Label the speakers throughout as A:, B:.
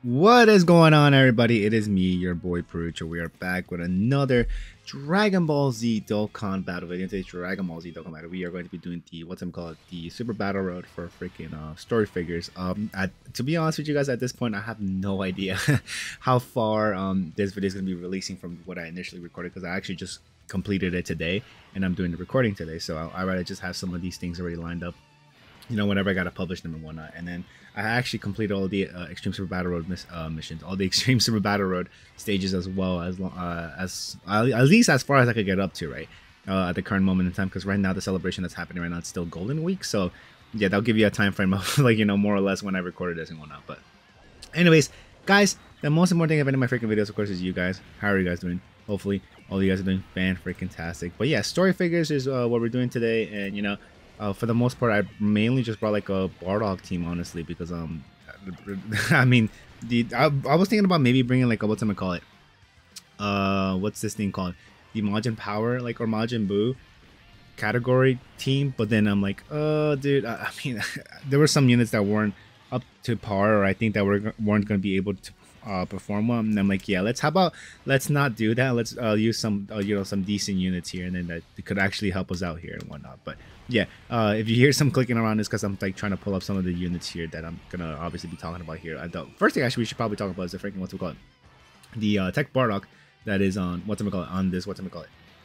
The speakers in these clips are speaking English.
A: What is going on, everybody? It is me, your boy Perucho. We are back with another Dragon Ball Z Dokkan battle video. Today's Dragon Ball Z Dokkan battle. We are going to be doing the the Super Battle Road for freaking Storied Figures. To be honest with you guys, at this point, I have no idea how far this video is going to be releasing from what I initially recorded, because I actually just completed it today and I'm doing the recording today. So I rather just have some of these things already lined up, you know, whenever I gotta publish them and whatnot. And then I actually completed all the Extreme Super Battle Road missions, all the Extreme Super Battle Road stages, as well as at least as far as I could get up to, right, at the current moment in time. Because right now the celebration that's happening right now, it's still Golden Week, so yeah, that'll give you a time frame of like, you know, more or less when I recorded this and whatnot. But anyways, guys, the most important thing I've been in my freaking videos, of course, is you guys. How are you guys doing? Hopefully all you guys are doing fan-freaking-tastic. But yeah, Storied Figures is what we're doing today. And you know, for the most part, I mainly just brought like a Bardock team, honestly, because I mean, I was thinking about maybe bringing like what's I'm gonna call it, what's this thing called, the Majin Power, like, or Majin Buu category team. But then I'm like, dude, I mean, there were some units that weren't up to par, or I think that weren't gonna be able to perform well. And I'm like, yeah, let's not do that. Let's use some you know, some decent units here, and then that could actually help us out here and whatnot. But yeah, if you hear some clicking around, it's because I'm like trying to pull up some of the units here that I'm gonna obviously be talking about here. The first thing actually we should probably talk about is the freaking the Tech Bardock that is on on this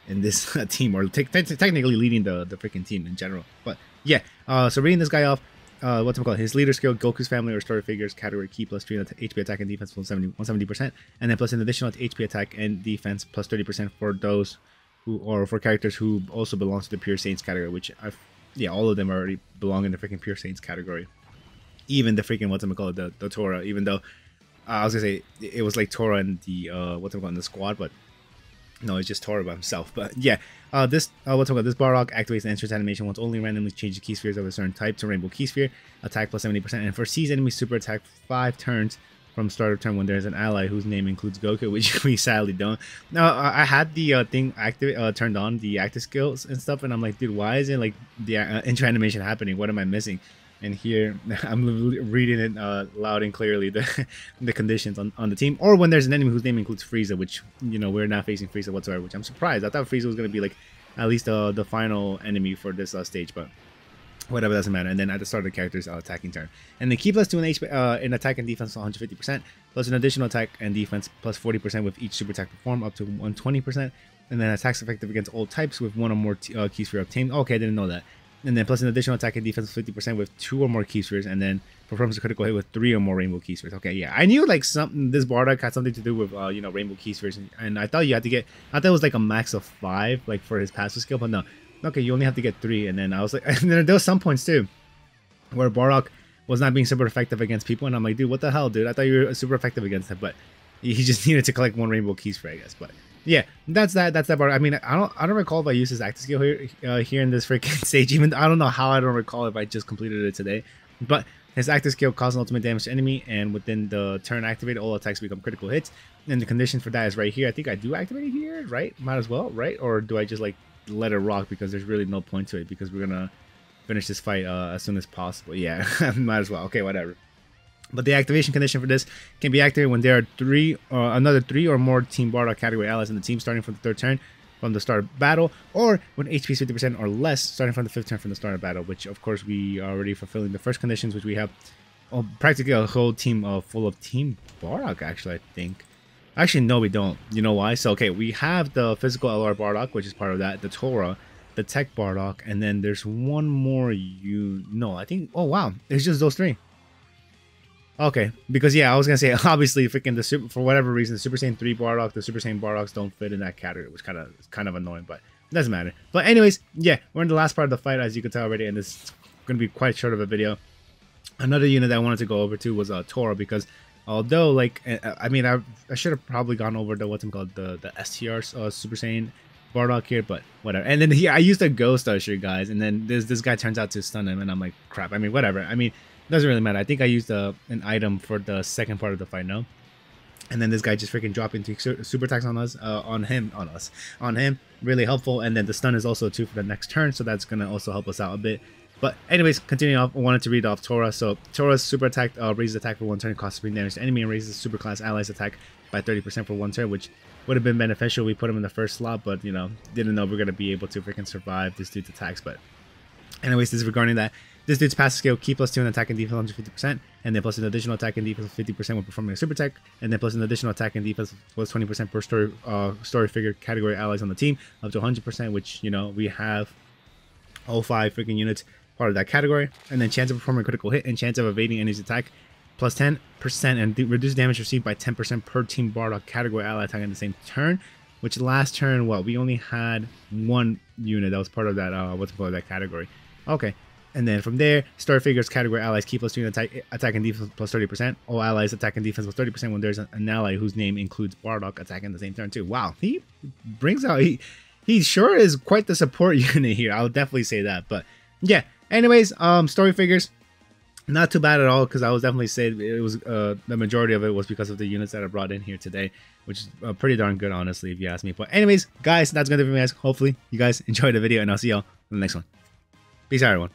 A: in this team, or technically leading the freaking team in general. But yeah, so reading this guy off. His leader skill, Goku's family or Storied Figures category key plus 3 HP attack and defense plus 170%, and then plus an additional HP attack and defense plus 30% for those who, or for characters who also belong to the Pure Saints category, which yeah, all of them already belong in the freaking Pure Saints category. Even the freaking the Tora, even though I was gonna say it was like Tora and the in the squad, but no, it's just Tora by himself. But yeah, this Bardock activates the entrance animation once only randomly changes key spheres of a certain type to Rainbow Key Sphere, attack plus 70%, and foresees enemy super attack 5 turns from start of turn when there's an ally whose name includes Goku, which we sadly don't. Now, I had the thing turned on, the active skills and stuff, and I'm like, dude, why isn't like the intro animation happening? What am I missing? And here I'm reading it loud and clearly, the conditions on the team, or when there's an enemy whose name includes Frieza, which, you know, we're not facing Frieza whatsoever, which I'm surprised. I thought Frieza was going to be like at least the final enemy for this stage, but whatever, doesn't matter. And then at the start of the character's attacking turn, and then key plus 2 in HP in attack and defense 150%, plus an additional attack and defense plus 40% with each super attack performed up to 120%, and then attacks effective against all types with 1 or more key sphere obtained. Okay, I didn't know that. And then plus an additional attack and defense 50% with 2 or more key spheres, and then performs a critical hit with 3 or more rainbow key spheres. Okay, yeah, I knew like this Bardock had something to do with you know, rainbow key spheres, and I thought you had to get, I thought it was like a max of 5 like for his passive skill, but no, okay, you only have to get 3. And then I was like, and then there was some points too where Bardock was not being super effective against people, and I'm like, dude, what the hell, dude? I thought you were super effective against him, but he just needed to collect 1 rainbow key sphere, I guess. But yeah, that's that part. I mean, I don't recall if I used his active skill here in this freaking stage. Even I don't know how I don't recall if I just completed it today. But his active skill causes ultimate damage to enemy, and within the turn activated, all attacks become critical hits. And the condition for that is right here. I think I do activate it here, right? Might as well, right? Or do I just like let it rock, because there's really no point to it, because we're gonna finish this fight as soon as possible. Yeah, might as well. Okay, whatever. But the activation condition for this can be activated when there are another 3 or more Team Bardock category allies in the team starting from the 3rd turn from the start of battle, or when HP is 50% or less starting from the 5th turn from the start of battle, which of course we are already fulfilling the first conditions, which we have practically a whole team full of Team Bardock, actually, I think. Actually, no, we don't. You know why? So, okay, we have the physical LR Bardock, which is part of that, the Tora, the Tech Bardock, and then there's one more I think, oh wow, it's just those 3. Okay, because yeah, I was gonna say, obviously, freaking for whatever reason, the Super Saiyan 3 Bardock, the Super Saiyan Bardocks don't fit in that category, which kind of annoying, but it doesn't matter. But anyways, yeah, we're in the last part of the fight, as you can tell already, and this is gonna be quite short of a video. Another unit that I wanted to go over to was Tora, because although, like, I mean, I should have probably gone over the the STR Super Saiyan Bardock here, but whatever. And then here I used a Ghost Usher, guys, and then this guy turns out to stun him, and I'm like, crap. I mean, whatever. I mean, doesn't really matter. I think I used an item for the second part of the fight, no? And then this guy just freaking dropped into super attacks on us, on him, really helpful. And then the stun is also 2 for the next turn, so that's gonna also help us out a bit. But anyways, continuing off, I wanted to read off Tora. So Tora's super attack raises attack for 1 turn, costs 3 damage to enemy, and raises super class allies attack by 30% for 1 turn, which would have been beneficial. We put him in the first slot, but you know, didn't know we are gonna be able to freaking survive this dude's attacks. But anyways, this is regarding that. This dude's passive skill, key +2 in attack and defense 150%, and then plus an additional attack and defense 50% when performing a super attack, and then plus an additional attack and defense plus 20% per story figure category allies on the team, up to 100%, which, you know, we have all 5 freaking units part of that category. And then chance of performing a critical hit and chance of evading enemy's attack plus 10%, and reduce damage received by 10% per team Bardock category ally attack in the same turn. Which last turn, what, we only had 1 unit that was part of that that category. Okay. And then from there, Storied Figures category allies key +2 in attack and defense plus 30%. All allies attack and defense plus 30% when there's an ally whose name includes Bardock attack in the same turn too. Wow, he brings out, he sure is quite the support unit here. I'll definitely say that. But yeah, anyways, Storied Figures, not too bad at all, because I was definitely saying it was the majority of it was because of the units that I brought in here today, which is pretty darn good, honestly, if you ask me. But anyways, guys, that's gonna be it for me, guys. Hopefully you guys enjoyed the video, and I'll see y'all in the next one. Peace out, everyone.